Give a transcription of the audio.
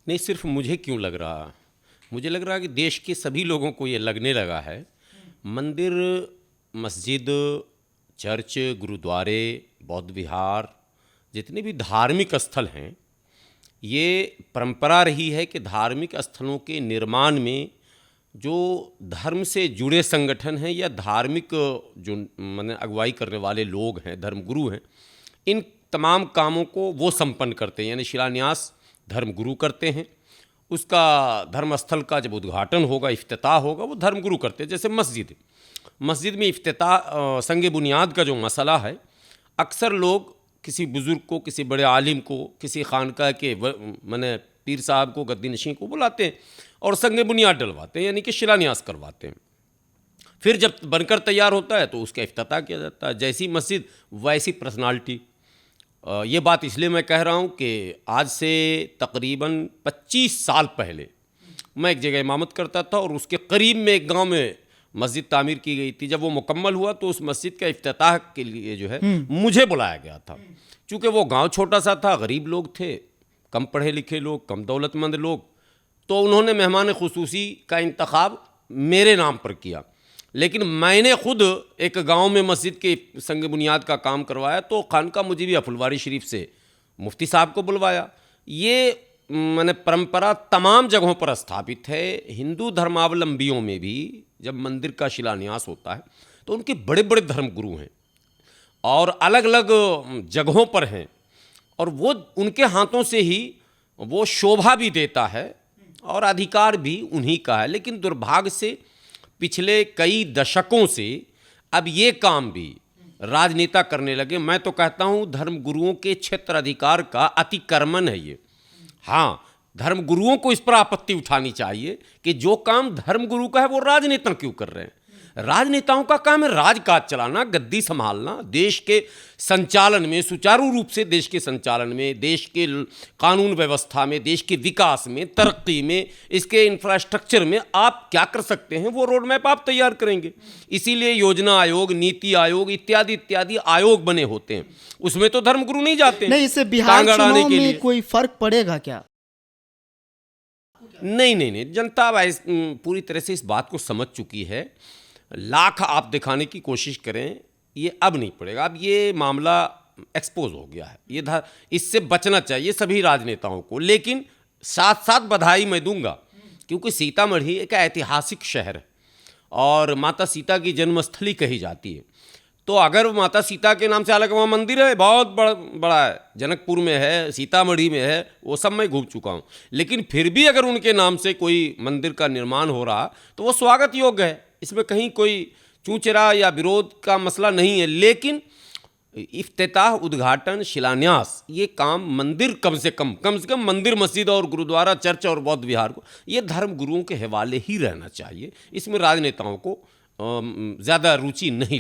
नहीं, सिर्फ मुझे क्यों लग रहा, मुझे लग रहा है कि देश के सभी लोगों को ये लगने लगा है। मंदिर, मस्जिद, चर्च, गुरुद्वारे, बौद्ध विहार, जितने भी धार्मिक स्थल हैं, ये परंपरा रही है कि धार्मिक स्थलों के निर्माण में जो धर्म से जुड़े संगठन हैं या धार्मिक जो माने अगुवाई करने वाले लोग हैं, धर्मगुरु हैं, इन तमाम कामों को वो संपन्न करते हैं। यानी शिलान्यास धर्मगुरु करते हैं, उसका धर्मस्थल का जब उद्घाटन होगा, इफ्तिताह होगा, वो धर्मगुरु करते हैं। जैसे मस्जिद में इफ्तिताह संग बुनियाद का जो मसला है, अक्सर लोग किसी बुज़ुर्ग को, किसी बड़े आलिम को, किसी खानका के माने पीर साहब को, गद्दी नशीं को बुलाते हैं और संग बुनियाद डलवाते हैं, यानी कि शिलान्यास करवाते हैं। फिर जब बनकर तैयार होता है तो उसका इफ्तिताह किया जाता है। जैसी मस्जिद वैसी पर्सनालिटी। ये बात इसलिए मैं कह रहा हूँ कि आज से तकरीबन 25 साल पहले मैं एक जगह इमामत करता था और उसके करीब में एक गांव में मस्जिद तामीर की गई थी। जब वो मुकम्मल हुआ तो उस मस्जिद का इफ्तिताह के लिए जो है मुझे बुलाया गया था। चूँकि वो गांव छोटा सा था, गरीब लोग थे, कम पढ़े लिखे लोग, कम दौलतमंद लोग, तो उन्होंने मेहमान खुसूसी का इंतखाब मेरे नाम पर किया। लेकिन मैंने खुद एक गांव में मस्जिद के संग बुनियाद का काम करवाया, तो खानका मुजीबिया फुलवारी शरीफ से मुफ्ती साहब को बुलवाया। ये मैंने परंपरा तमाम जगहों पर स्थापित है। हिंदू धर्मावलंबियों में भी जब मंदिर का शिलान्यास होता है तो उनके बड़े बड़े धर्मगुरु हैं और अलग अलग जगहों पर हैं, और वो उनके हाथों से ही वो शोभा भी देता है और अधिकार भी उन्हीं का है। लेकिन दुर्भाग्य से पिछले कई दशकों से अब ये काम भी राजनेता करने लगे। मैं तो कहता हूँ धर्मगुरुओं के क्षेत्र अधिकार का अतिक्रमण है ये। हाँ, धर्मगुरुओं को इस पर आपत्ति उठानी चाहिए कि जो काम धर्मगुरु का है वो राजनेता क्यों कर रहे हैं। राजनेताओं का काम है राजकाज चलाना, गद्दी संभालना, देश के संचालन में, सुचारू रूप से देश के संचालन में, देश के कानून व्यवस्था में, देश के विकास में, तरक्की में, इसके इंफ्रास्ट्रक्चर में आप क्या कर सकते हैं वो रोड मैप आप तैयार करेंगे। इसीलिए योजना आयोग, नीति आयोग इत्यादि इत्यादि आयोग बने होते हैं, उसमें तो धर्मगुरु नहीं जाते। नहीं, इससे बिहार चुनाव में कोई फर्क पड़ेगा क्या? नहीं, जनता पूरी तरह से इस बात को समझ चुकी है। लाख आप दिखाने की कोशिश करें, ये अब नहीं पड़ेगा। अब ये मामला एक्सपोज हो गया है, ये इससे बचना चाहिए सभी राजनेताओं को। लेकिन साथ साथ बधाई मैं दूंगा, क्योंकि सीतामढ़ी एक ऐतिहासिक शहर है और माता सीता की जन्मस्थली कही जाती है। तो अगर माता सीता के नाम से, हालांकि वहाँ मंदिर है, बहुत बड़ा है, जनकपुर में है, सीतामढ़ी में है, वो सब मैं घूम चुका हूँ, लेकिन फिर भी अगर उनके नाम से कोई मंदिर का निर्माण हो रहा तो वो स्वागत योग्य है। इसमें कहीं कोई चूचरा या विरोध का मसला नहीं है। लेकिन इफ्तिताह, उद्घाटन, शिलान्यास, ये काम मंदिर कम से कम मंदिर, मस्जिद और गुरुद्वारा, चर्च और बौद्ध विहार को ये धर्म गुरुओं के हवाले ही रहना चाहिए। इसमें राजनेताओं को ज़्यादा रुचि नहीं